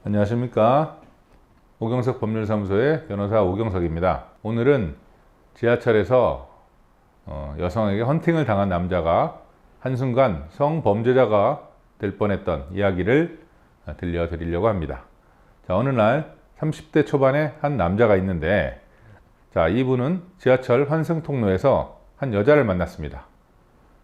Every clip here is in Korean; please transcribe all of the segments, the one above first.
안녕하십니까. 오경석 법률사무소의 변호사 오경석입니다. 오늘은 지하철에서 여성에게 헌팅을 당한 남자가 한순간 성범죄자가 될 뻔했던 이야기를 들려드리려고 합니다. 자, 어느 날 30대 초반의 한 남자가 있는데, 자, 이분은 지하철 환승통로에서 한 여자를 만났습니다.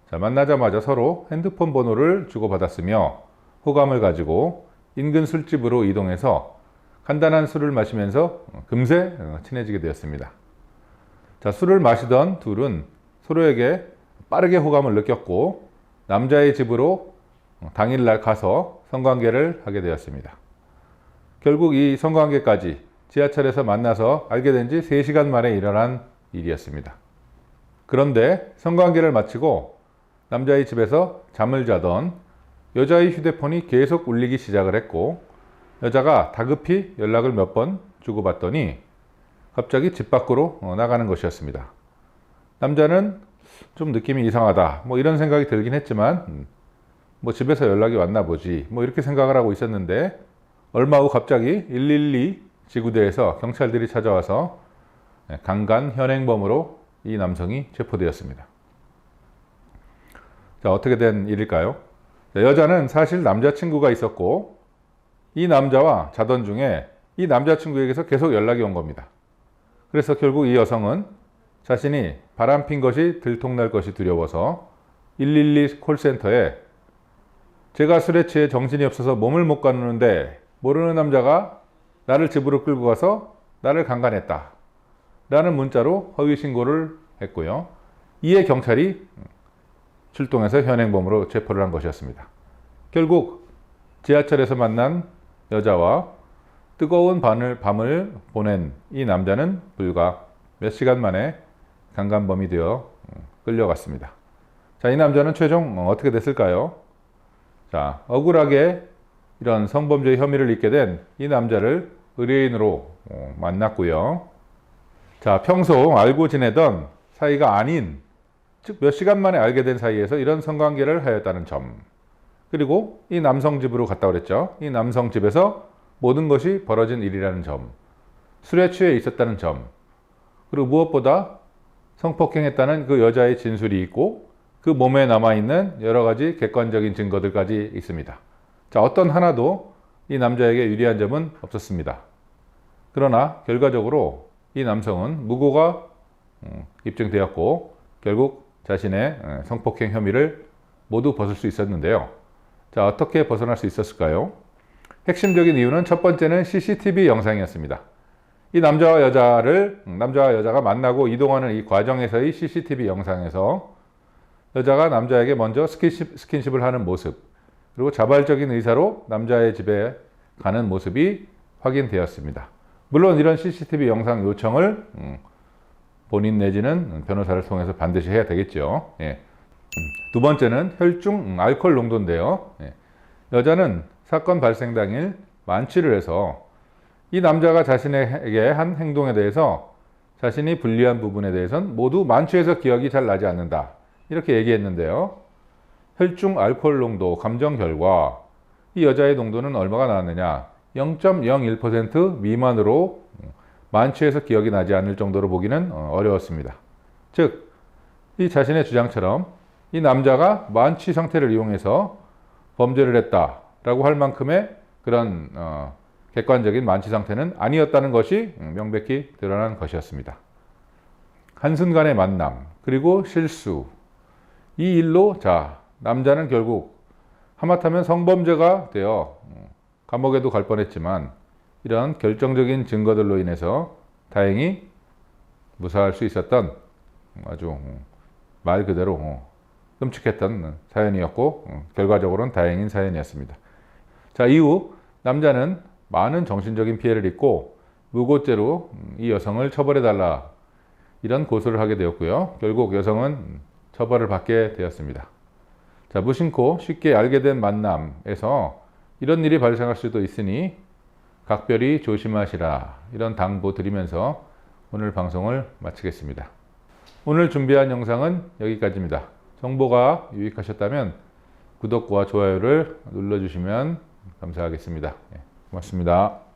자, 만나자마자 서로 핸드폰 번호를 주고받았으며 호감을 가지고 인근 술집으로 이동해서 간단한 술을 마시면서 금세 친해지게 되었습니다. 자, 술을 마시던 둘은 서로에게 빠르게 호감을 느꼈고 남자의 집으로 당일날 가서 성관계를 하게 되었습니다. 결국 이 성관계까지 지하철에서 만나서 알게 된 지 3시간 만에 일어난 일이었습니다. 그런데 성관계를 마치고 남자의 집에서 잠을 자던 여자의 휴대폰이 계속 울리기 시작을 했고, 여자가 다급히 연락을 몇 번 주고받더니 갑자기 집 밖으로 나가는 것이었습니다. 남자는 좀 느낌이 이상하다, 이런 생각이 들긴 했지만 집에서 연락이 왔나 보지, 이렇게 생각을 하고 있었는데, 얼마 후 갑자기 112 지구대에서 경찰들이 찾아와서 강간 현행범으로 이 남성이 체포되었습니다. 자, 어떻게 된 일일까요? 여자는 사실 남자친구가 있었고, 이 남자와 자던 중에 이 남자친구에게서 계속 연락이 온 겁니다. 그래서 결국 이 여성은 자신이 바람핀 것이 들통날 것이 두려워서 112 콜센터에 제가 술에 취해 정신이 없어서 몸을 못 가누는데 모르는 남자가 나를 집으로 끌고 가서 나를 강간했다 라는 문자로 허위 신고를 했고요. 이에 경찰이 출동해서 현행범으로 체포를 한 것이었습니다. 결국 지하철에서 만난 여자와 뜨거운 밤을 보낸 이 남자는 불과 몇 시간 만에 강간범이 되어 끌려갔습니다. 자, 이 남자는 최종 어떻게 됐을까요? 자, 억울하게 이런 성범죄 혐의를 입게 된 이 남자를 의뢰인으로 만났고요. 자, 평소 알고 지내던 사이가 아닌, 즉 몇 시간 만에 알게 된 사이에서 이런 성관계를 하였다는 점, 그리고 이 남성 집으로 갔다 그랬죠. 이 남성 집에서 모든 것이 벌어진 일이라는 점, 술에 취해 있었다는 점, 그리고 무엇보다 성폭행했다는 그 여자의 진술이 있고 그 몸에 남아있는 여러 가지 객관적인 증거들까지 있습니다. 자, 어떤 하나도 이 남자에게 유리한 점은 없었습니다. 그러나 결과적으로 이 남성은 무고가 입증되었고 결국 자신의 성폭행 혐의를 모두 벗을 수 있었는데요. 자, 어떻게 벗어날 수 있었을까요? 핵심적인 이유는 첫 번째는 CCTV 영상이었습니다. 이 남자와 여자가 만나고 이동하는 이 과정에서의 CCTV 영상에서 여자가 남자에게 먼저 스킨십을 하는 모습, 그리고 자발적인 의사로 남자의 집에 가는 모습이 확인되었습니다. 물론 이런 CCTV 영상 요청을 본인 내지는 변호사를 통해서 반드시 해야 되겠죠. 예. 두 번째는 혈중 알코올 농도인데요. 예. 여자는 사건 발생 당일 만취를 해서 이 남자가 자신에게 한 행동에 대해서 자신이 불리한 부분에 대해서는 모두 만취해서 기억이 잘 나지 않는다, 이렇게 얘기했는데요. 혈중 알코올 농도 감정 결과 이 여자의 농도는 얼마가 나왔느냐, 0.01% 미만으로 만취해서 기억이 나지 않을 정도로 보기는 어려웠습니다. 즉, 이 자신의 주장처럼 이 남자가 만취 상태를 이용해서 범죄를 했다라고 할 만큼의 그런 객관적인 만취 상태는 아니었다는 것이 명백히 드러난 것이었습니다. 한순간의 만남, 그리고 실수, 이 일로 남자는 결국 하마터면 성범죄가 되어 감옥에도 갈 뻔했지만 이런 결정적인 증거들로 인해서 다행히 무사할 수 있었던 아주 말 그대로 끔찍했던 사연이었고 결과적으로는 다행인 사연이었습니다. 자, 이후 남자는 많은 정신적인 피해를 입고 무고죄로 이 여성을 처벌해달라, 이런 고소를 하게 되었고요. 결국 여성은 처벌을 받게 되었습니다. 자, 무심코 쉽게 알게 된 만남에서 이런 일이 발생할 수도 있으니 각별히 조심하시라, 이런 당부 드리면서 오늘 방송을 마치겠습니다. 오늘 준비한 영상은 여기까지입니다. 정보가 유익하셨다면 구독과 좋아요를 눌러주시면 감사하겠습니다. 고맙습니다.